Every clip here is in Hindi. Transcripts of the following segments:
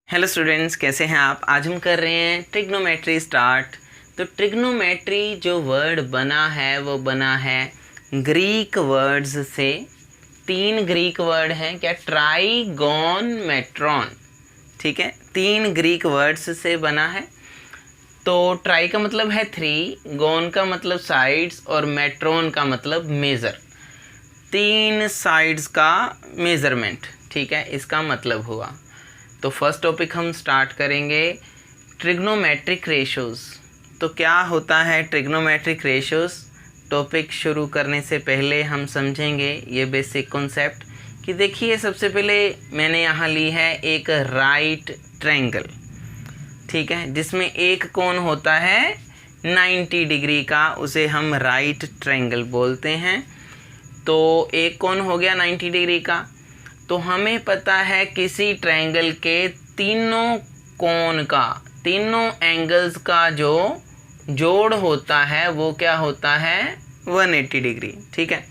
हेलो स्टूडेंट्स, कैसे हैं आप। आज हम कर रहे हैं ट्रिग्नोमेट्री स्टार्ट। तो ट्रिग्नोमेट्री जो वर्ड बना है वो बना है ग्रीक वर्ड्स से। 3 ग्रीक वर्ड हैं क्या, ट्राइगोन मेट्रॉन। ठीक है, 3 ग्रीक वर्ड्स से बना है। तो ट्राई का मतलब है 3, गोन का मतलब साइड्स और मेट्रॉन का मतलब मेज़र। 3 साइड्स का मेज़रमेंट, ठीक है, इसका मतलब हुआ। तो फर्स्ट टॉपिक हम स्टार्ट करेंगे ट्रिग्नोमेट्रिक रेशोज़। तो क्या होता है ट्रिग्नोमेट्रिक रेशोज़। टॉपिक शुरू करने से पहले हम समझेंगे ये बेसिक कॉन्सेप्ट कि देखिए, सबसे पहले मैंने यहाँ ली है एक राइट ट्रायंगल, ठीक है, जिसमें एक कोण होता है 90 डिग्री का, उसे हम राइट ट्रायंगल बोलते हैं। तो एक कोण हो गया 90 डिग्री का। तो हमें पता है किसी ट्रायंगल के तीनों कोण का, तीनों एंगल्स का जो जोड़ होता है वो क्या होता है 180 डिग्री। ठीक है,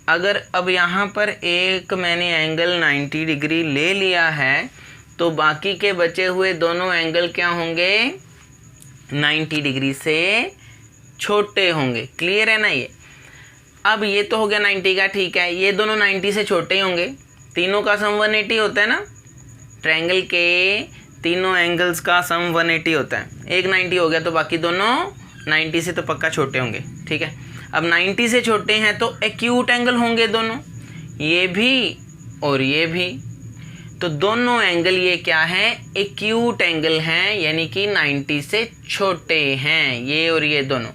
अगर अब यहाँ पर एक मैंने एंगल 90 डिग्री ले लिया है तो बाकी के बचे हुए दोनों एंगल क्या होंगे, 90 डिग्री से छोटे होंगे। क्लियर है ना ये। अब ये तो हो गया 90 का, ठीक है, ये दोनों 90 से छोटे ही होंगे। तीनों का सम 180 होता है ना, ट्रायंगल के तीनों एंगल्स का सम 180 होता है। एक 90 हो गया तो बाकी दोनों 90 से तो पक्का छोटे होंगे। ठीक है, अब 90 से छोटे हैं तो एक्यूट एंगल होंगे दोनों, ये भी और ये भी। तो दोनों एंगल ये क्या है, एक्यूट एंगल हैं, यानी कि 90 से छोटे हैं, ये और ये दोनों।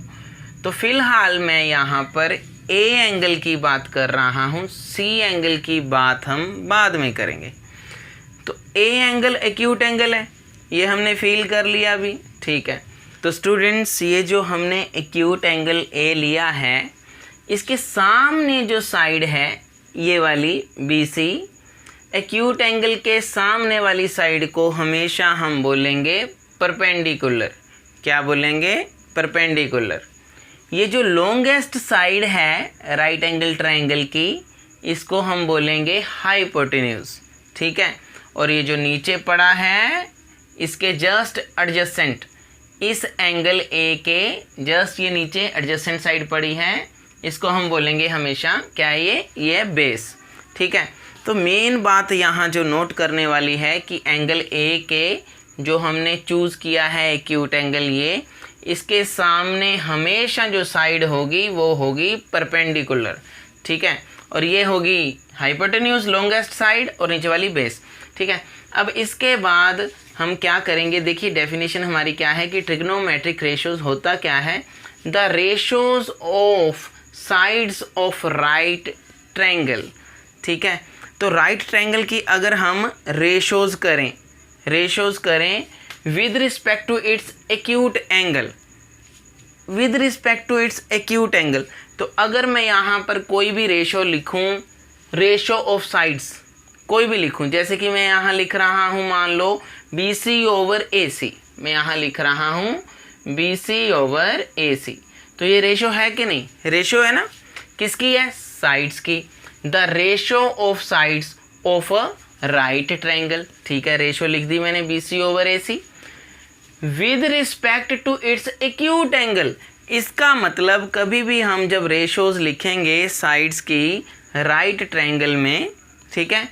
तो फिलहाल मैं यहाँ पर ए एंगल की बात कर रहा हूँ, सी एंगल की बात हम बाद में करेंगे। तो ए एंगल एक्यूट एंगल है, ये हमने फील कर लिया अभी। ठीक है, तो स्टूडेंट्स ये जो हमने एक्यूट एंगल ए लिया है, इसके सामने जो साइड है ये वाली बी सी, एक्यूट एंगल के सामने वाली साइड को हमेशा हम बोलेंगे परपेंडिकुलर। क्या बोलेंगे, परपेंडिकुलर। ये जो लॉन्गेस्ट साइड है राइट एंगल ट्रायंगल की, इसको हम बोलेंगे हाइपोटेन्यूज। ठीक है, और ये जो नीचे पड़ा है इसके जस्ट एडजेसेंट, इस एंगल ए के जस्ट ये नीचे एडजेसेंट साइड पड़ी है, इसको हम बोलेंगे हमेशा क्या है, ये बेस। ठीक है, तो मेन बात यहाँ जो नोट करने वाली है कि एंगल ए के जो हमने चूज़ किया है एक्यूट एंगल, ये इसके सामने हमेशा जो साइड होगी वो होगी परपेंडिकुलर। ठीक है, और ये होगी हाइपोटेन्यूज लॉन्गेस्ट साइड और नीचे वाली बेस। ठीक है, अब इसके बाद हम क्या करेंगे, देखिए डेफिनेशन हमारी क्या है कि ट्रिग्नोमेट्रिक रेशोज होता क्या है, the ratios of sides of right triangle. ठीक है, तो राइट ट्रायंगल की अगर हम रेशोज करें with respect to its acute angle, with respect to its acute angle. तो अगर मैं यहाँ पर कोई भी रेशो लिखूँ, रेशो ऑफ साइड्स कोई भी लिखूँ, जैसे कि मैं यहाँ लिख रहा हूँ, मान लो बी सी ओवर ए सी, मैं यहाँ लिख रहा हूँ बी सी ओवर ए सी, तो ये रेशो है कि नहीं, रेशो है ना, किसकी है, साइड्स की। The ratio of sides of a right triangle. ठीक है, रेशो लिख दी मैंने B C over A C with respect to its acute angle. इसका मतलब कभी भी हम जब रेशोज लिखेंगे साइड्स की राइट ट्रायंगल में, ठीक है,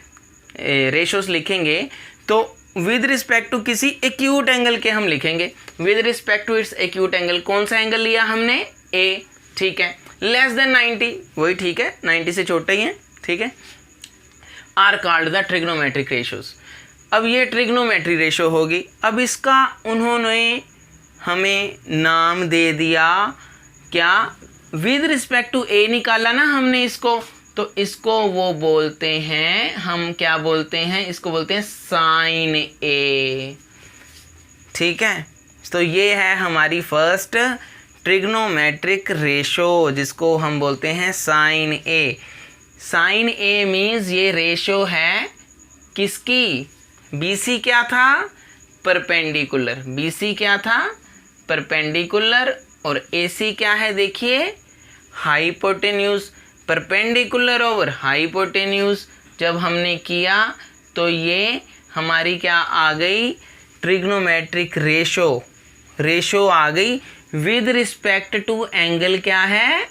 रेशोज लिखेंगे तो विद रिस्पेक्ट टू किसी एक्यूट एंगल के हम लिखेंगे। With respect to its acute angle, कौन सा एंगल लिया हमने, ए। ठीक है, लेस देन 90, वही ठीक है, 90 से छोटे ही हैं। ठीक है, are called the trigonometric ratios. अब ये ट्रिग्नोमेट्री रेशो होगी। अब इसका उन्होंने हमें नाम दे दिया क्या, विद रिस्पेक्ट टू ए निकाला ना हमने इसको, तो इसको वो बोलते हैं, हम क्या बोलते हैं, इसको बोलते हैं साइन ए। ठीक है, तो ये है हमारी फर्स्ट ट्रिग्नोमेट्रिक रेशो, जिसको हम बोलते हैं साइन ए। साइन ए मीन्स ये रेशो है किसकी, BC क्या था, परपेंडिकुलर। BC क्या था, परपेंडिकुलर, और AC क्या है, देखिए हाइपोटेन्यूज। परपेंडिकुलर ओवर हाइपोटेन्यूज जब हमने किया तो ये हमारी क्या आ गई, ट्रिग्नोमेट्रिक रेशो आ गई विद रिस्पेक्ट टू एंगल क्या है,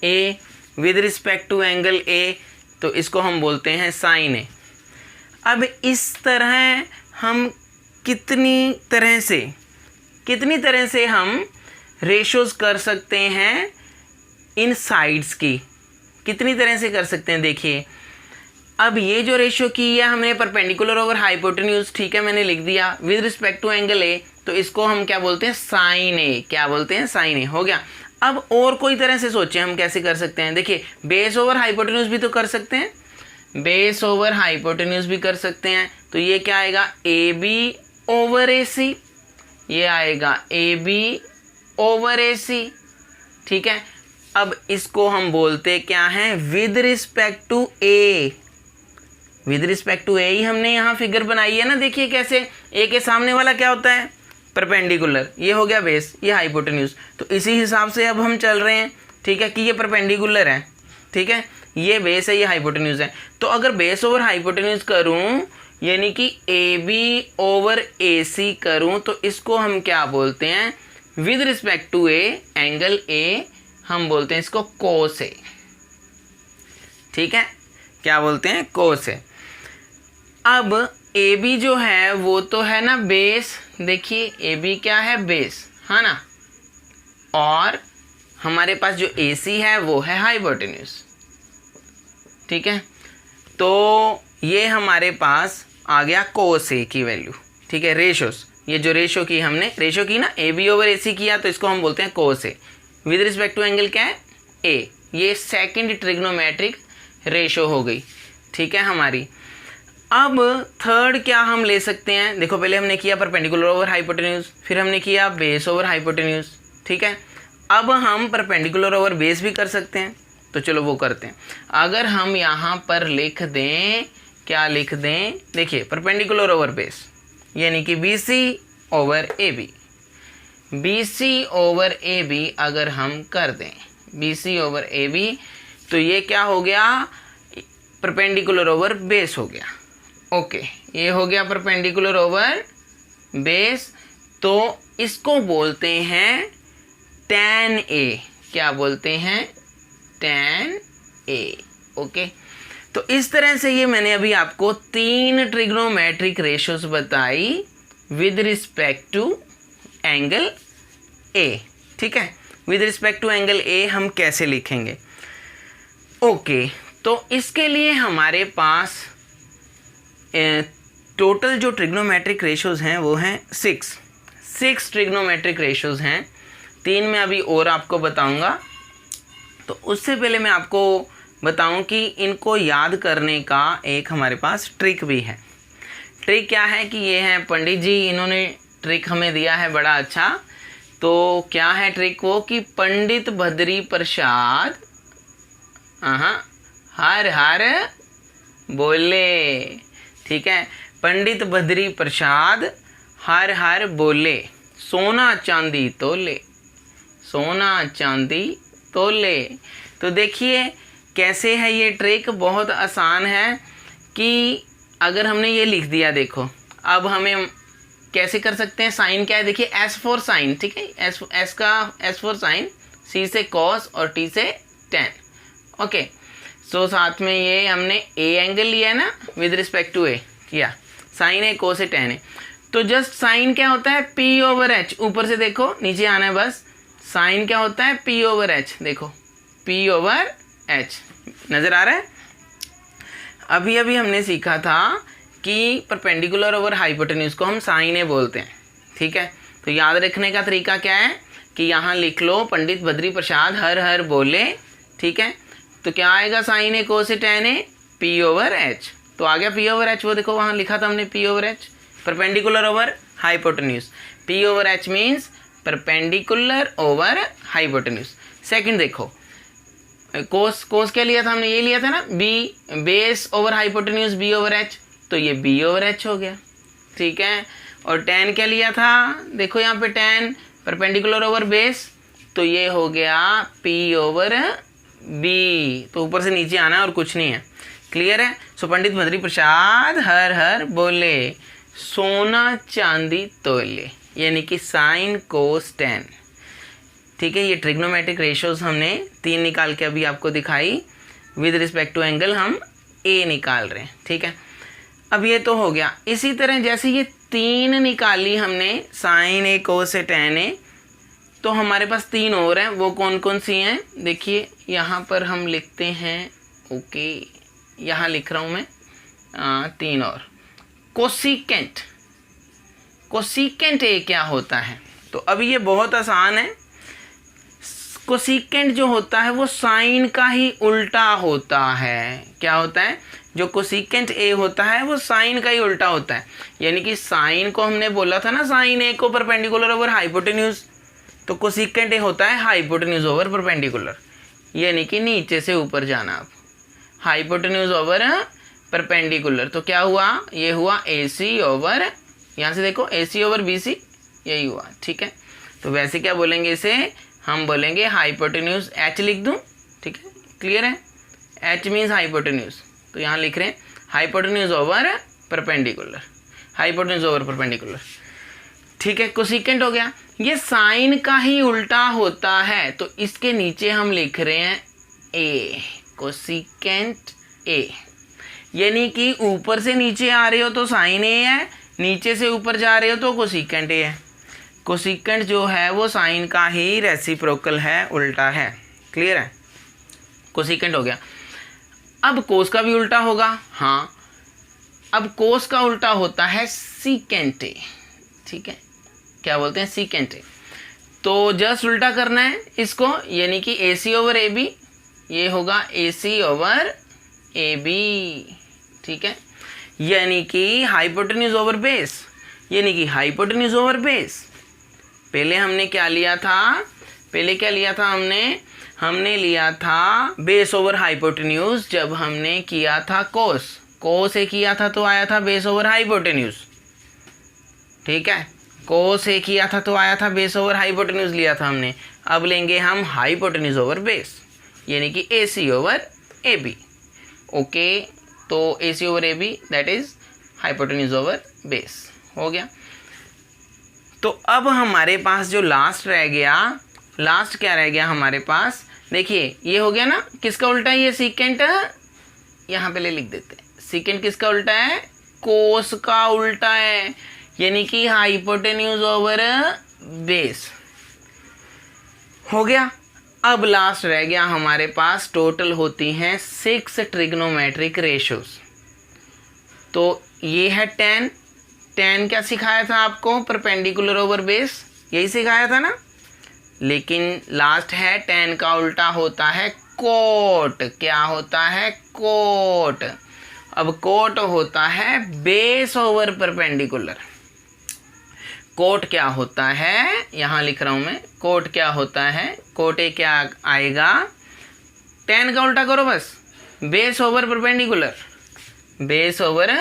A, with respect to angle A, तो इसको हम बोलते हैं साइन ए। अब इस तरह हम कितनी तरह से हम रेशोज कर सकते हैं इन साइड्स की, कितनी तरह से कर सकते हैं। देखिए अब ये जो रेशो की है हमने परपेंडिकुलर ओवर हाइपोटेन्यूज, ठीक है, मैंने लिख दिया with respect to angle A, तो इसको हम क्या बोलते हैं, साइन ए, क्या बोलते हैं, साइन ए, हो गया। अब और कोई तरह से सोचें हम कैसे कर सकते हैं। देखिए बेस ओवर हाइपोटेन्यूज भी तो कर सकते हैं, बेस ओवर हाइपोटेन्यूज भी कर सकते हैं, तो ये क्या आएगा, ए बी ओवर ए सी, ये आएगा ए बी ओवर ए सी, ठीक है। अब इसको हम बोलते क्या हैं, with respect to A, with respect to A ही हमने यहाँ फिगर बनाई है ना। देखिए कैसे, ए के सामने वाला क्या होता है, परपेंडिकुलर, ये हो गया बेस, ये हाइपोटेन्यूज, तो इसी हिसाब से अब हम चल रहे हैं, ठीक है, कि ये परपेंडिकुलर है, ठीक है, ये बेस है, ये हाइपोटेन्यूज है। तो अगर बेस ओवर हाइपोटेन्यूज करूं यानी कि ए बी ओवर ए सी करूं, तो इसको हम क्या बोलते हैं, with respect to a angle A, हम बोलते हैं इसको कोस ए, ठीक है, क्या बोलते हैं, कोस ए। अब ए बी जो है वो तो है ना बेस, देखिए ए बी क्या है, बेस है ना, और हमारे पास जो ए सी है वो है हाइपोटेन्यूज, ठीक है। तो ये हमारे पास आ गया कोस ए की वैल्यू, ठीक है, रेशोस, ये जो रेशो की हमने रेशो की ना, ए बी ओवर ए सी किया, तो इसको हम बोलते हैं कोस ए, विद रिस्पेक्ट टू एंगल क्या है, ए, ये सेकंड ट्रिग्नोमेट्रिक रेशो हो गई, ठीक है हमारी। अब थर्ड क्या हम ले सकते हैं, देखो पहले हमने किया परपेंडिकुलर ओवर हाइपोटेन्यूज, फिर हमने किया बेस ओवर हाइपोटेन्यूज, ठीक है। अब हम परपेंडिकुलर ओवर बेस भी कर सकते हैं, तो चलो वो करते हैं। अगर हम यहाँ पर लिख दें, क्या लिख दें, देखिए परपेंडिकुलर ओवर बेस यानी कि B C over A B, B C over A B अगर हम कर दें, B C over A B, तो ये क्या हो गया, परपेंडिकुलर ओवर बेस हो गया, ओके, ये हो गया परपेंडिकुलर ओवर बेस। तो इसको बोलते हैं tan ए, क्या बोलते हैं, tan ए, ओके। तो इस तरह से ये मैंने अभी आपको 3 ट्रिग्नोमेट्रिक रेशोस बताई with respect to angle A, ठीक है। With respect to angle A हम कैसे लिखेंगे, ओके। तो इसके लिए हमारे पास टोटल जो ट्रिग्नोमेट्रिक रेशोज़ हैं वो हैं 6 ट्रिग्नोमेट्रिक रेशोज़ हैं, 3 मैं अभी और आपको बताऊंगा। तो उससे पहले मैं आपको बताऊं कि इनको याद करने का एक हमारे पास ट्रिक भी है। ट्रिक क्या है कि ये है पंडित जी, इन्होंने ट्रिक हमें दिया है बड़ा अच्छा। तो क्या है ट्रिक वो कि पंडित बद्री प्रसाद हर हर बोले, ठीक है, पंडित बद्री प्रसाद हर हर बोले, सोना चांदी तोले, सोना चांदी तोले। तो देखिए कैसे है ये ट्रिक, बहुत आसान है कि अगर हमने ये लिख दिया, देखो अब हमें कैसे कर सकते हैं, साइन क्या है, देखिए एस फॉर साइन, ठीक है, एस फॉर साइन, सी से कॉस और टी से टेन, ओके। सो साथ में ये हमने ए एंगल लिया है ना विद रिस्पेक्ट टू ए किया, साइन है, कोस है, टेन है। तो जस्ट साइन क्या होता है, पी ओवर एच, ऊपर से देखो नीचे आना है बस, साइन क्या होता है, पी ओवर एच, देखो पी ओवर एच नज़र आ रहा है। अभी अभी हमने सीखा था कि परपेंडिकुलर ओवर हाइपोटेन्यूज को हम साइन ए बोलते हैं, ठीक है। तो याद रखने का तरीका क्या है कि यहाँ लिख लो पंडित बद्री प्रसाद हर हर बोले, ठीक है। तो क्या आएगा, sine A cos A tan A P over H, तो आ गया पी ओवर एच, वो देखो वहाँ लिखा था हमने P over H, perpendicular over hypotenuse, P over H means perpendicular over hypotenuse. Second देखो कोस क्या लिया था हमने, ये लिया था ना B, base over hypotenuse B over H, तो ये बी ओवर एच हो गया, ठीक है। और टेन क्या लिया था, देखो यहाँ पे टेन परपेंडिकुलर ओवर बेस, तो ये हो गया पी ओवर बी, तो ऊपर से नीचे आना है और कुछ नहीं है, क्लियर है? सो पंडित बद्री प्रसाद हर हर बोले, सोना चांदी तोले, यानी कि साइन कोस टेन। ठीक है, ये ट्रिग्नोमेट्रिक रेशियोज हमने 3 निकाल के अभी आपको दिखाई, विद रिस्पेक्ट टू एंगल हम ए निकाल रहे हैं। ठीक है, अब ये तो हो गया। इसी तरह जैसे ये 3 निकाली हमने, sign A cos A tan ए, तो हमारे पास 3 और हैं। वो कौन कौन सी हैं? देखिए यहाँ पर हम लिखते हैं, ओके यहाँ लिख रहा हूँ मैं 3 और। कोसिकेंट, कोसिकेंट ए क्या होता है? तो अभी ये बहुत आसान है। कोसिकेंट जो होता है वो साइन का ही उल्टा होता है। क्या होता है? जो कोसिकेंट ए होता है वो साइन का ही उल्टा होता है। यानी कि साइन को हमने बोला था ना, साइन ए को परपेंडिकुलर ओवर हाइपोटेन्यूज, तो कोसिकेंट ए होता है हाइपोटेन्यूज ओवर परपेंडिकुलर, यानी कि नीचे से ऊपर जाना। अब हाइपोटेन्यूज ओवर परपेंडिकुलर, तो क्या हुआ? ये हुआ ए सी ओवर, यहाँ से देखो ए सी ओवर बी सी, यही हुआ। ठीक है, तो वैसे क्या बोलेंगे इसे? हम बोलेंगे हाइपोटेन्यूज, एच लिख दूँ। ठीक है, क्लियर है? एच मीन्स हाइपोटेन्यूज, तो यहाँ लिख रहे हैं hypotenuse over perpendicular, hypotenuse over perpendicular. ठीक है, कोसिकेंट हो गया। ये साइन का ही उल्टा होता है, तो इसके नीचे हम लिख रहे हैं ए, कोसिकेंट ए, यानी कि ऊपर से नीचे आ रहे हो तो साइन ए है, नीचे से ऊपर जा रहे हो तो कोसिकेंट ए है। कोसिकेंट जो है वो साइन का ही रेसिप्रोकल है, उल्टा है। क्लियर है? कोसिकेंट हो गया। अब कोस का भी उल्टा होगा। हाँ, अब कोस का उल्टा होता है सीकेंट ए। ठीक है, क्या बोलते हैं? Secant A. तो जस्ट उल्टा करना है इसको, यानी कि A C over A B, ये होगा ए सी ओवर ए बी। ठीक है, यानी कि हाइपोटेन्यूज ओवर बेस, यानी कि हाइपोटेन्यूज ओवर बेस। पहले हमने क्या लिया था? पहले क्या लिया था हमने लिया था बेस ओवर हाइपोटेन्यूज, जब हमने किया था कोस। कोस से किया था तो आया था बेस ओवर हाइपोटेन्यूज। ठीक है, कोस से किया था तो आया था बेस ओवर हाइपोटेन्यूज लिया था हमने। अब लेंगे हम हाइपोटेन्यूज ओवर बेस, यानी कि A C over A B. Okay, तो A C over A B that is hypotenuse over base हो गया। तो अब हमारे पास जो लास्ट रह गया, लास्ट क्या रह गया हमारे पास? देखिए ये हो गया ना, किसका उल्टा है? ये सीकेंट, यहाँ पहले लिख देते हैं। सीकेंट किसका उल्टा है? कोस का उल्टा है, यानी कि हाइपोटेन्यूज ओवर बेस हो गया। अब लास्ट रह गया हमारे पास, टोटल होती हैं 6 ट्रिग्नोमेट्रिक रेशियोज। तो ये है 10। 10 क्या सिखाया था आपको? परपेंडिकुलर ओवर बेस, यही सिखाया था ना। लेकिन लास्ट है 10 का उल्टा होता है कोट। क्या होता है? कोट। अब कोट होता है बेस ओवर परपेंडिकुलर। कोट क्या होता है? यहाँ लिख रहा हूँ मैं, कोट क्या होता है? कोटे क्या आएगा? 10 का उल्टा करो बस, base over perpendicular, base over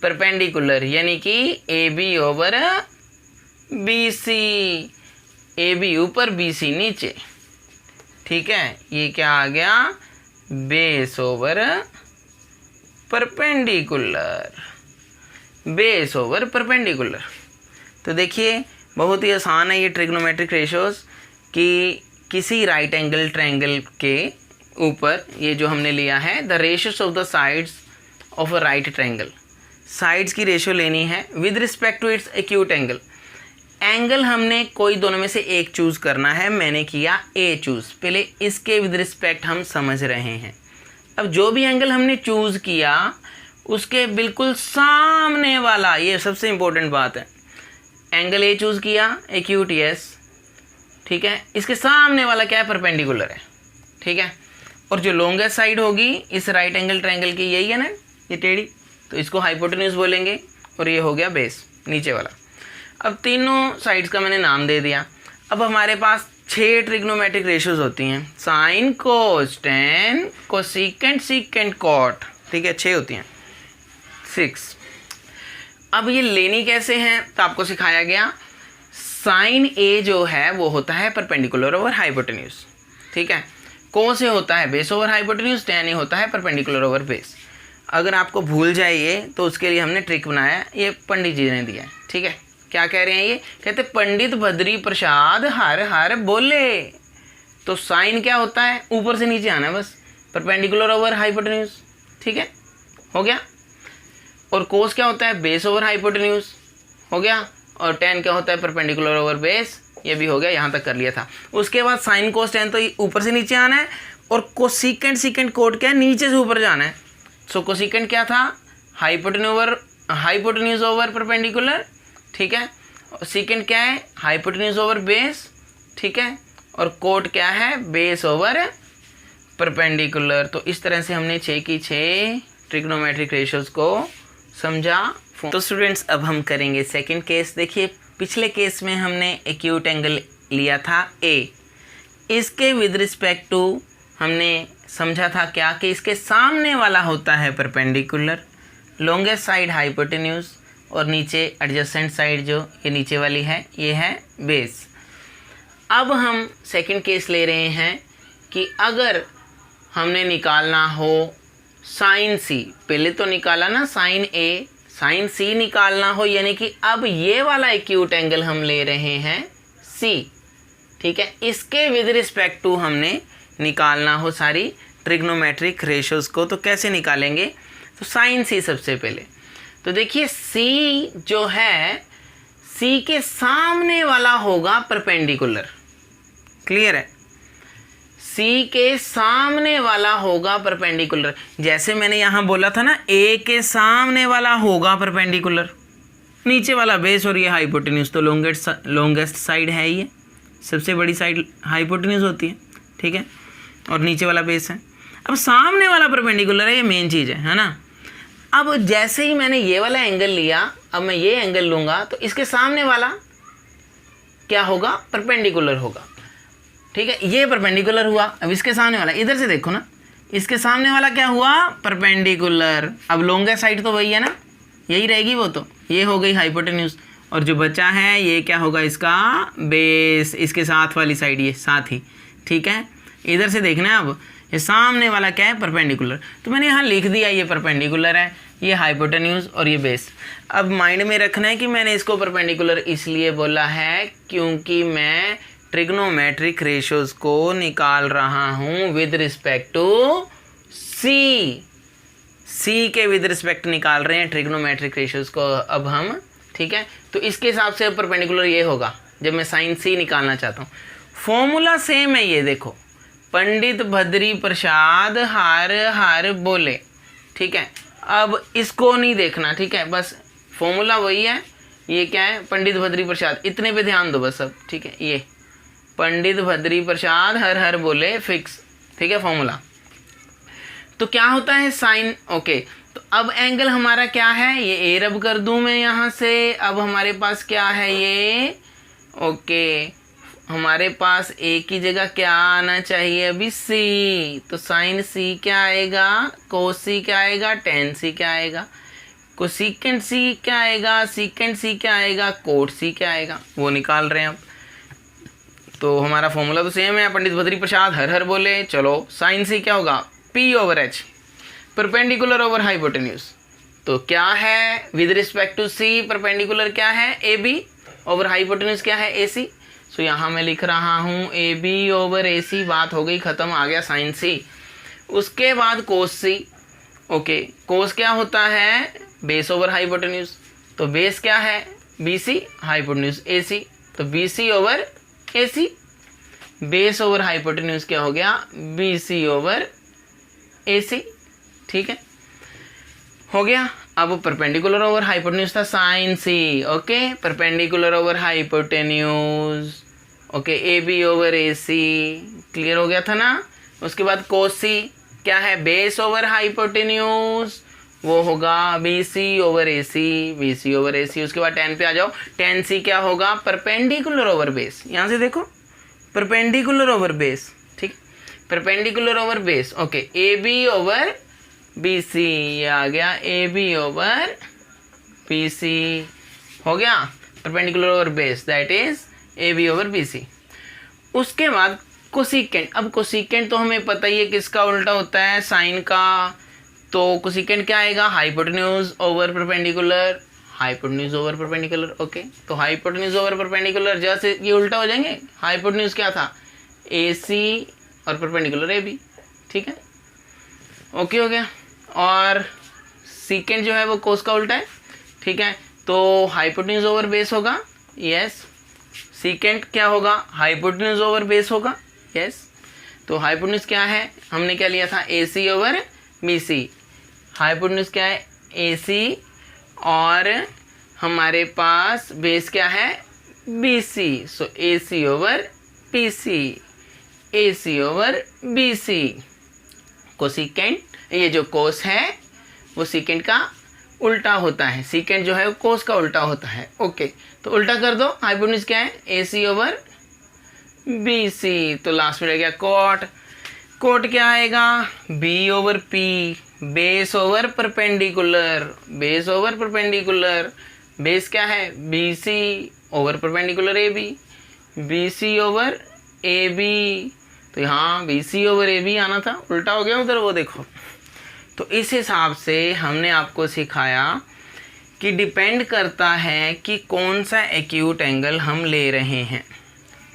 perpendicular, यानी कि A B over B C, A B ऊपर बी सी नीचे। ठीक है, ये क्या आ गया? Base over perpendicular, base over perpendicular. तो देखिए बहुत ही आसान है ये ट्रिग्नोमेट्रिक रेशियोज, कि किसी राइट एंगल ट्रायंगल के ऊपर ये जो हमने लिया है, the ratios of the sides of a right triangle, sides की रेशियो लेनी है with respect to its acute angle. Angle हमने कोई दोनों में से एक चूज़ करना है, मैंने किया ए चूज़। पहले इसके विद रिस्पेक्ट हम समझ रहे हैं। अब जो भी एंगल हमने चूज़ किया उसके बिल्कुल सामने वाला, ये सबसे इम्पोर्टेंट बात है, एंगल ए चूज़ किया एक्यूट, यस ठीक है, इसके सामने वाला क्या है? परपेंडिकुलर है। ठीक है, और जो लॉन्गेस्ट साइड होगी इस राइट एंगल ट्रायंगल की, यही है ना, ये टेढ़ी, तो इसको हाइपोटेन्यूज बोलेंगे। और ये हो गया बेस, नीचे वाला। अब तीनों साइड्स का मैंने नाम दे दिया। अब हमारे पास 6 ट्रिग्नोमेट्रिक रेशियोज होती हैं, sine cos tan cosecant secant cot. ठीक है, 6 होती हैं, 6। अब ये लेनी कैसे हैं तो आपको सिखाया गया। साइन ए जो है वो होता है परपेंडिकुलर ओवर हाइपोटेन्यूज। ठीक है, कोस ए होता है बेस ओवर हाइपोटेन्यूज, टेन ए होता है परपेंडिकुलर ओवर बेस। अगर आपको भूल जाए ये तो उसके लिए हमने ट्रिक बनाया, ये पंडित जी ने दिया है, ठीक है। क्या कह रहे हैं ये, कहते पंडित बद्री प्रसाद हर हर बोले। तो साइन क्या होता है, ऊपर से नीचे आना है बस, परपेंडिकुलर ओवर हाइपोटेन्यूज, ठीक है, हो गया। और कोस क्या होता है, बेस ओवर हाइपोटेन्यूज, हो गया। और टेन क्या होता है, परपेंडिकुलर ओवर बेस, ये भी हो गया, यहाँ तक कर लिया था। उसके बाद साइन कोस टेन तो ऊपर से नीचे आना है, और कोसिकेंट सीकेंट कोट क्या है, नीचे से ऊपर जाना है। सो कोसिकेंट क्या था, हाइपोटेन्यूज ओवर परपेंडिकुलर, ठीक है। और सीकेंट क्या है, हाइपोटेन्यूज ओवर बेस, ठीक है। और कोट क्या है, बेस ओवर परपेंडिकुलर। तो इस तरह से हमने 6 की 6 ट्रिग्नोमेट्रिक रेशियोज को समझा। तो स्टूडेंट्स अब हम करेंगे सेकंड केस। देखिए पिछले केस में हमने एक्यूट एंगल लिया था ए, इसके विद रिस्पेक्ट टू हमने समझा था क्या कि इसके सामने वाला होता है परपेंडिकुलर, लॉन्गेस्ट साइड हाइपोटेन्यूज, और नीचे एडजेसेंट साइड जो ये नीचे वाली है ये है बेस। अब हम सेकंड केस ले रहे हैं कि अगर हमने निकालना हो साइन सी, पहले तो निकाला ना साइन ए, साइन सी निकालना हो, यानी कि अब ये वाला एक्यूट एंगल हम ले रहे हैं सी, ठीक है। इसके विद रिस्पेक्ट टू हमने निकालना हो सारी ट्रिग्नोमेट्रिक रेशियोज को, तो कैसे निकालेंगे, तो साइन सी सबसे पहले। तो देखिए सी जो है, सी के सामने वाला होगा परपेंडिकुलर, क्लियर है, सी के सामने वाला होगा परपेंडिकुलर। जैसे मैंने यहाँ बोला था ना, ए के सामने वाला होगा परपेंडिकुलर, नीचे वाला बेस और ये हाइपोटेन्यूज, तो लॉन्गेस्ट साइड है, ये सबसे बड़ी साइड हाइपोटेन्यूज होती है, ठीक है, और नीचे वाला बेस है। अब सामने वाला परपेंडिकुलर है, ये मेन चीज़ है ना। अब जैसे ही मैंने ये वाला एंगल लिया, अब मैं ये एंगल लूँगा तो इसके सामने वाला क्या होगा, परपेंडिकुलर होगा, ठीक है। ये परपेंडिकुलर हुआ, अब इसके सामने वाला, इधर से देखो ना, इसके सामने वाला क्या हुआ, परपेंडिकुलर। अब लॉन्गेस्ट साइड तो वही है ना, यही रहेगी वो, तो ये हो गई हाइपोटेन्यूज, और जो बचा है ये क्या होगा, इसका बेस, इसके साथ वाली साइड, ये साथ ही, ठीक है। इधर से देखना है, अब ये सामने वाला क्या है, परपेंडिकुलर, तो मैंने यहाँ लिख दिया ये परपेंडिकुलर है, ये हाइपोटेन्यूज और ये बेस। अब माइंड में रखना है कि मैंने इसको परपेंडिकुलर इसलिए बोला है क्योंकि मैं ट्रिग्नोमेट्रिक रेशियोज को निकाल रहा हूँ विद रिस्पेक्ट टू सी, सी के विद रिस्पेक्ट निकाल रहे हैं ट्रिग्नोमेट्रिक रेशियोज को अब हम, ठीक है। तो इसके हिसाब से परपेंडिकुलर ये होगा जब मैं साइन सी निकालना चाहता हूँ। फॉर्मूला सेम है, ये देखो, पंडित बद्री प्रसाद हर हर बोले, ठीक है। अब इसको नहीं देखना, ठीक है, बस फॉर्मूला वही है, ये क्या है, पंडित बद्री प्रसाद, इतने पे ध्यान दो बस अब, ठीक है। ये पंडित बद्री प्रसाद हर हर बोले फिक्स, ठीक है, फॉर्मूला। तो क्या होता है साइन, ओके। तो अब एंगल हमारा क्या है, ये ए रब कर दूं मैं यहाँ से। अब हमारे पास क्या है ये, ओके, हमारे पास ए की जगह क्या आना चाहिए अभी, सी। तो साइन सी क्या आएगा, कोस सी क्या आएगा, टेन सी क्या आएगा, कोसिकेंट सी क्या आएगा, सीकेंट सी क्या आएगा, कोट सी क्या आएगा, वो निकाल रहे हैं अब। तो हमारा फॉर्मूला तो सेम है, पंडित बद्री प्रसाद हर हर बोले। चलो साइन सी क्या होगा, P over H, perpendicular over hypotenuse. तो क्या है with respect to C, perpendicular क्या है, ए बी ओवर हाइपोटेन्यूज क्या है, ए सी। सो यहाँ मैं लिख रहा हूँ ए बी ओवर ए सी, बात हो गई ख़त्म, आ गया साइन सी। उसके बाद कोस सी, ओके, कोस क्या होता है, बेस ओवर हाइपोटेन्यूज। तो बेस क्या है, बी सी, हाइपोटेन्यूज ए सी, तो B C over A C, base over hypotenuse क्या हो गया, बी सी ओवर ए सी, ठीक है, हो गया। अब परपेंडिकुलर ओवर हाइपोटेन्यूज था sine C, okay, perpendicular over hypotenuse, okay, A B over A C, clear हो गया था ना। उसके बाद कोस सी क्या है, बेस ओवर हाइपोटेन्यूज, वो होगा B C over A C, B C over A सी। उसके बाद टेन पे आ जाओ, टेन सी क्या होगा, परपेंडिकुलर ओवर बेस, यहाँ से देखो, परपेंडिकुलर ओवर बेस, ठीक, perpendicular over base, okay, A B over B C, ये आ गया A B over B C, हो गया, perpendicular over base, that is A B over B C. उसके बाद कोसिकेंट, अब कोसिकेंट तो हमें पता ही है किसका उल्टा होता है, साइन का। तो कोसेकेंट क्या आएगा, hypotenuse over perpendicular, hypotenuse over perpendicular. Okay, तो हाइपोटेन्यूज ओवर परपेंडिकुलर जैसे ये उल्टा हो जाएंगे, हाइपोटेन्यूज क्या था, AC और परपेंडिकुलर AB, ठीक है, ओके हो गया। और सीकेंट जो है वो कोस का उल्टा है, ठीक है, तो हाइपोटेन्यूज ओवर बेस होगा, यस। सीकेंट क्या होगा, हाइपोटेन्यूज ओवर बेस होगा, यस। तो हाइपोटेन्यूज क्या है, हमने क्या लिया था, AC ओवर BC। हाइपोटेन्यूज क्या है, AC और हमारे पास बेस क्या है, BC। सो AC over BC, AC over BC। Cosecant, ये जो कोस है वो सीकेंट का उल्टा होता है, सीकेंट जो है वो कोस का उल्टा होता है। ओके, तो उल्टा कर दो, हाइपोटेन्यूज क्या है, AC ओवर BC। तो लास्ट में रह गया कॉट, कोट क्या आएगा, B over P, base over perpendicular, base over perpendicular, base क्या है, BC over perpendicular AB, BC over AB। तो यहाँ BC ओवर AB आना था, उल्टा हो गया उधर, वो देखो। तो इस हिसाब से हमने आपको सिखाया कि डिपेंड करता है कि कौन सा एक्यूट एंगल हम ले रहे हैं।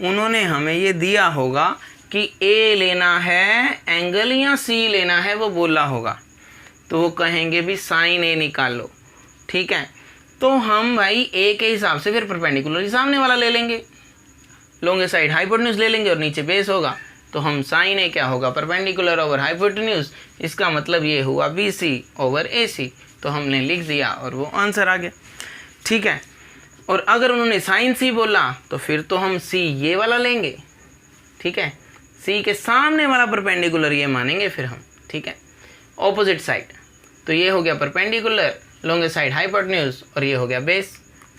उन्होंने हमें ये दिया होगा कि A लेना है एंगल या C लेना है, वो बोला होगा, तो वो कहेंगे भी साइन A निकालो, ठीक है। तो हम भाई A के हिसाब से फिर परपेंडिकुलर ही सामने वाला ले लेंगे, लॉन्गे साइड हाइपोटेन्यूज ले लेंगे और नीचे बेस होगा, तो हम साइन A क्या होगा, परपेंडिकुलर ओवर हाइपोटेन्यूज। इसका मतलब ये हुआ BC ओवर AC। तो हमने लिख दिया और वो आंसर आ गया, ठीक है। और अगर उन्होंने साइन C बोला तो फिर तो हम C ये वाला लेंगे, ठीक है, C के सामने वाला परपेंडिकुलर ये मानेंगे फिर हम, ठीक है, ऑपोजिट साइड। तो ये हो गया परपेंडिकुलर, लॉन्गे साइड हाइपोटेन्यूज, और ये हो गया बेस।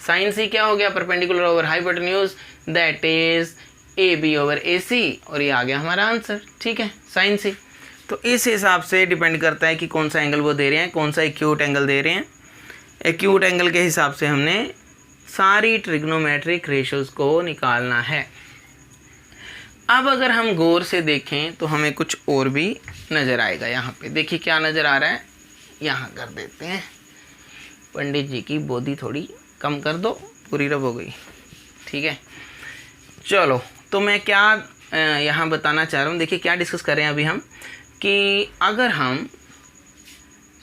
साइन C क्या हो गया, perpendicular over hypotenuse, that is AB over AC, और ये आ गया हमारा आंसर, ठीक है, साइन C। तो इस हिसाब से डिपेंड करता है कि कौन सा एंगल वो दे रहे हैं, कौन सा एक्यूट एंगल दे रहे हैं। एक्यूट एंगल के हिसाब से हमने सारी ट्रिग्नोमेट्रिक रेशियोज को निकालना है। अब अगर हम गौर से देखें तो हमें कुछ और भी नज़र आएगा। यहाँ पे देखिए क्या नज़र आ रहा है, यहाँ कर देते हैं, पंडित जी की बोधी थोड़ी कम कर दो, पूरी रब हो गई, ठीक है। चलो, तो मैं क्या यहाँ बताना चाह रहा हूँ, देखिए क्या डिस्कस कर रहे हैं अभी हम, कि अगर हम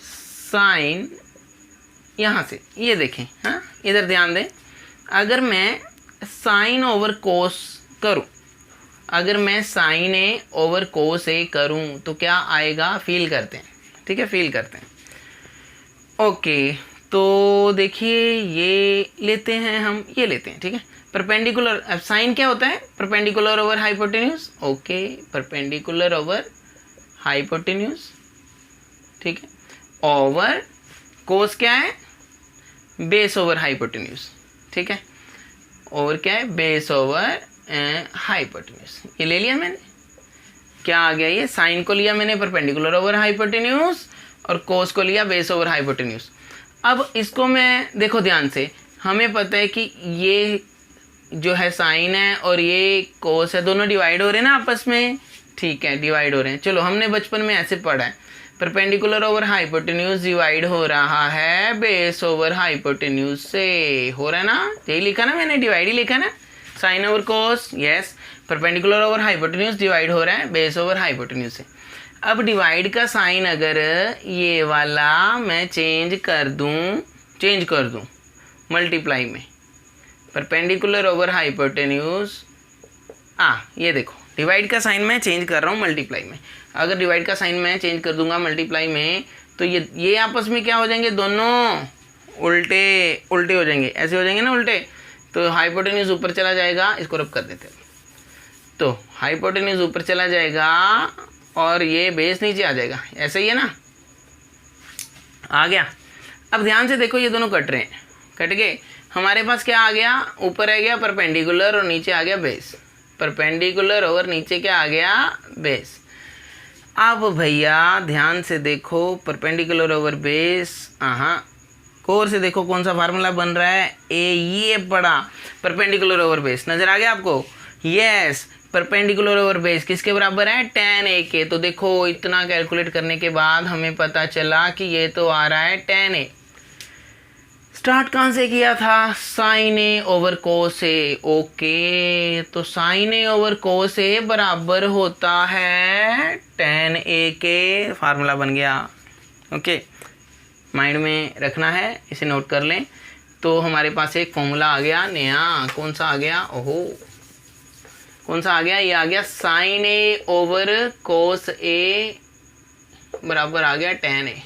साइन यहाँ से ये देखें, हाँ इधर ध्यान दें, अगर मैं साइन ओवर कोस करूँ, अगर मैं साइन ए ओवर कोस ए करूँ तो क्या आएगा, फील करते हैं, ठीक है, फील करते हैं। ओके, तो देखिए ये लेते हैं हम, ये लेते हैं, ठीक है, परपेंडिकुलर। अब साइन क्या होता है, perpendicular over hypotenuse, okay, perpendicular over hypotenuse, ठीक है, ओवर कोस क्या है, बेस ओवर हाइपोटेन्यूज, ठीक है, और क्या है, बेस ओवर हाइपोटेन्यूज। ये ले लिया मैंने, क्या आ गया, ये साइन को लिया मैंने परपेंडिकुलर ओवर हाइपोटेन्यूज और कोस को लिया बेस ओवर हाइपोटेन्यूज। अब इसको मैं देखो ध्यान से, हमें पता है कि ये जो है साइन है और ये कोस है, दोनों डिवाइड हो रहे हैं ना आपस में, ठीक है, डिवाइड हो रहे हैं। चलो हमने बचपन में ऐसे पढ़ा है, परपेंडिकुलर ओवर हाइपोटेन्यूज डिवाइड हो रहा है बेस ओवर हाइपोटेन्यूज से, हो रहा है ना, यही लिखा ना मैंने, डिवाइड ही लिखा ना, sine over cos, yes, perpendicular over hypotenuse divide हो रहा है बेस ओवर हाइपोटेन्यूज से। अब डिवाइड का साइन अगर ये वाला मैं चेंज कर दूं मल्टीप्लाई में, परपेंडिकुलर ओवर हाइपोटेन्यूज, ये देखो डिवाइड का साइन मैं चेंज कर रहा हूँ मल्टीप्लाई में। अगर डिवाइड का साइन मैं चेंज कर दूंगा मल्टीप्लाई में तो ये आपस में क्या हो जाएंगे, दोनों उल्टे हो जाएंगे, ऐसे हो जाएंगे ना उल्टे। तो हाइपोटेन्यूज ऊपर चला जाएगा, इसको रब कर देते हैं, तो हाइपोटेन्यूज ऊपर चला जाएगा और ये बेस नीचे आ जाएगा, ऐसे ही है ना, आ गया। अब ध्यान से देखो, ये दोनों कट रहे हैं, कट गए, हमारे पास क्या आ गया, ऊपर आ गया परपेंडिकुलर और नीचे आ गया बेस, परपेंडिकुलर और नीचे क्या आ गया, बेस। अब भैया ध्यान से देखो, परपेंडिकुलर ओवर बेस, कोर से देखो कौन सा फार्मूला बन रहा है, ये पड़ा परपेंडिकुलर ओवर बेस, नजर आ गया आपको, यस, परपेंडिकुलर ओवर बेस किसके बराबर है, tan a के। तो देखो इतना कैलकुलेट करने के बाद हमें पता चला कि ये तो आ रहा है tan a। स्टार्ट कहाँ से किया था, साइन ए ओवर कोस ए। ओके, तो साइन ए ओवर कोस ए बराबर होता है tan a के, फार्मूला बन गया। ओके, माइंड में रखना है, इसे नोट कर लें। तो हमारे पास एक फॉर्मूला आ गया नया, कौन सा आ गया, ओहो कौन सा आ गया, ये आ गया साइन ए ओवर कोस ए बराबर आ गया tan a।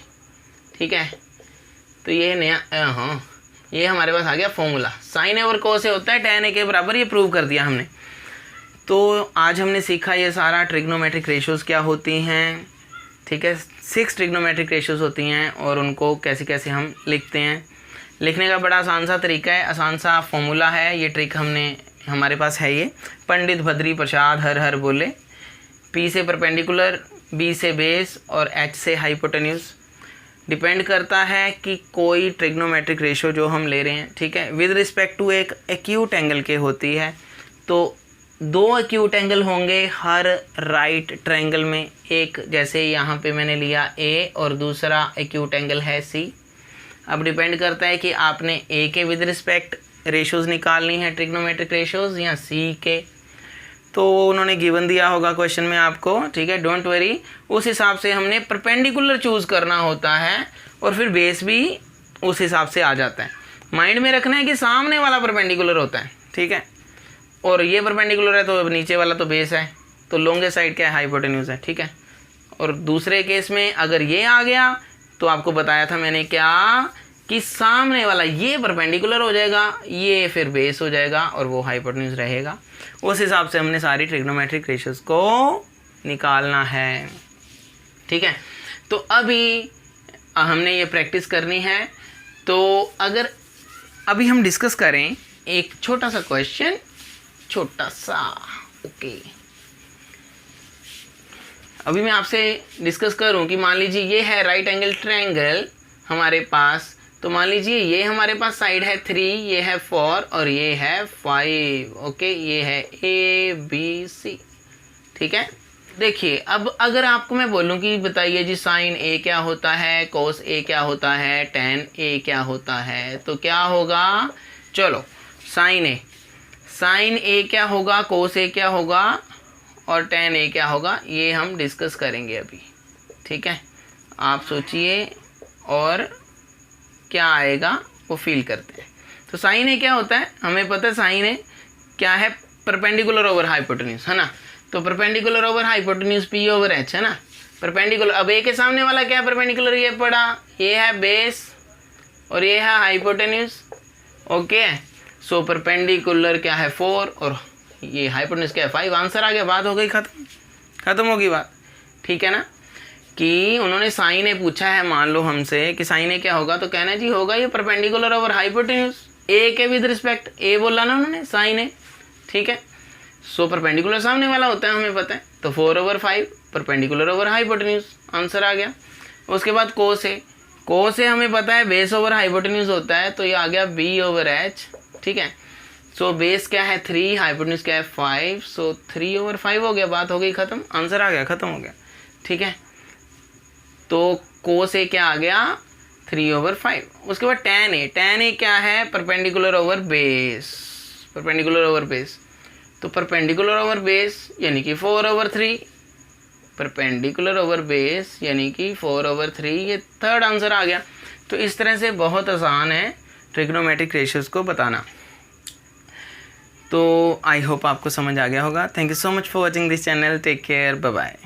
ठीक है, तो ये नया, हाँ ये हमारे पास आ गया फॉर्मूला, साइन ए ओवर कोस ए होता है tan a के बराबर, ये प्रूव कर दिया हमने। तो आज हमने सीखा ये सारा ट्रिग्नोमेट्रिक रेशियोज़ क्या होती हैं। ठीक है, 6 ट्रिग्नोमेट्रिक रेशियोज़ होती हैं और उनको कैसे कैसे हम लिखते हैं। लिखने का बड़ा आसान सा तरीका है, आसान सा फॉर्मूला है, ये ट्रिक हमारे पास है। ये पंडित भद्री प्रसाद हर हर बोले, P से परपेंडिकुलर, B से बेस और H से हाइपोटेन्यूज। डिपेंड करता है कि कोई ट्रिग्नोमेट्रिक रेशियो जो हम ले रहे हैं, ठीक है, विद रिस्पेक्ट टू एक एक्यूट एंगल के होती है। तो 2 एक्यूट एंगल होंगे हर राइट ट्रायंगल में, एक जैसे यहाँ पे मैंने लिया A और दूसरा एक्यूट एंगल है C। अब डिपेंड करता है कि आपने A के विद रिस्पेक्ट रेशियोज़ निकालनी है ट्रिग्नोमेट्रिक रेशियोज़ या C के। तो उन्होंने गिवन दिया होगा क्वेश्चन में आपको, ठीक है, डोंट वरी। उस हिसाब से हमने परपेंडिकुलर चूज़ करना होता है और फिर बेस भी उस हिसाब से आ जाता है। माइंड में रखना है कि सामने वाला परपेंडिकुलर होता है, ठीक है, और ये परपेंडिकुलर है तो नीचे वाला तो बेस है, तो लॉन्गेस्ट साइड क्या है, हाइपोटेन्यूज है। ठीक है, और दूसरे केस में अगर ये आ गया तो आपको बताया था मैंने क्या, कि सामने वाला ये परपेंडिकुलर हो जाएगा, ये फिर बेस हो जाएगा और वो हाइपोटेन्यूज रहेगा। उस हिसाब से हमने सारी ट्रिग्नोमेट्रिक रेशियोज़ को निकालना है। ठीक है, तो अभी हमने ये प्रैक्टिस करनी है। तो अगर अभी हम डिस्कस करें एक छोटा सा क्वेश्चन, छोटा सा, ओके, अभी मैं आपसे डिस्कस करूं कि मान लीजिए ये है राइट एंगल ट्रायंगल हमारे पास। तो मान लीजिए ये हमारे पास साइड है 3, ये है 4 और ये है 5। ओके, ये है ABC। ठीक है, देखिए अब अगर आपको मैं बोलूं कि बताइए जी साइन A क्या होता है, कोस A क्या होता है, tan A क्या होता है, तो क्या होगा, चलो साइन A क्या होगा, कोस A क्या होगा और tan A क्या होगा, ये हम डिस्कस करेंगे अभी। ठीक है, आप सोचिए और क्या आएगा वो फील करते हैं। तो साइन A क्या होता है, हमें पता है साइन A क्या है, परपेंडिकुलर ओवर हाइपोटेन्यूज, है ना। तो perpendicular over hypotenuse P over H, है ना। परपेंडिकुलर, अब A के सामने वाला क्या है, परपेंडिकुलर, ये पड़ा, ये है बेस और ये है हाइपोटेन्यूज। ओके, सो परपेंडिकुलर क्या है 4 और ये हाइपोटेन्यूज क्या है 5। आंसर आ गया, बात हो गई, खत्म होगी बात। ठीक है ना, कि उन्होंने साइन ए पूछा है, मान लो हमसे कि साइन ए क्या होगा, तो कहना जी होगा ये परपेंडिकुलर ओवर हाइपोटेन्यूज, ए के विद रिस्पेक्ट, ए बोला ना उन्होंने, साइन ए। ठीक है, सो परपेंडिकुलर सामने वाला होता है, हमें पता है, तो 4/5 परपेंडिकुलर ओवर हाइपोटेन्यूज, आंसर आ गया। उसके बाद कोस ए हमें पता है बेस ओवर हाइपोटेन्यूज होता है, तो ये आ गया B/H। ठीक है, सो बेस क्या है 3, हाइपोटेन्यूज क्या है 5, सो 3/5 हो गया, बात हो गई, खत्म, आंसर आ गया, खत्म हो गया। ठीक है, तो कोस ए क्या आ गया 3/5। उसके बाद tan A क्या है, परपेंडिकुलर ओवर बेस, तो परपेंडिकुलर ओवर बेस यानी कि 4/3, परपेंडिकुलर ओवर बेस यानी कि 4/3, ये थर्ड आंसर आ गया। तो इस तरह से बहुत आसान है ट्रिग्नोमेट्रिक रेशियोज़ को बताना। तो आई होप आपको समझ आ गया होगा। Thank you so much for watching this channel, take care, bye bye.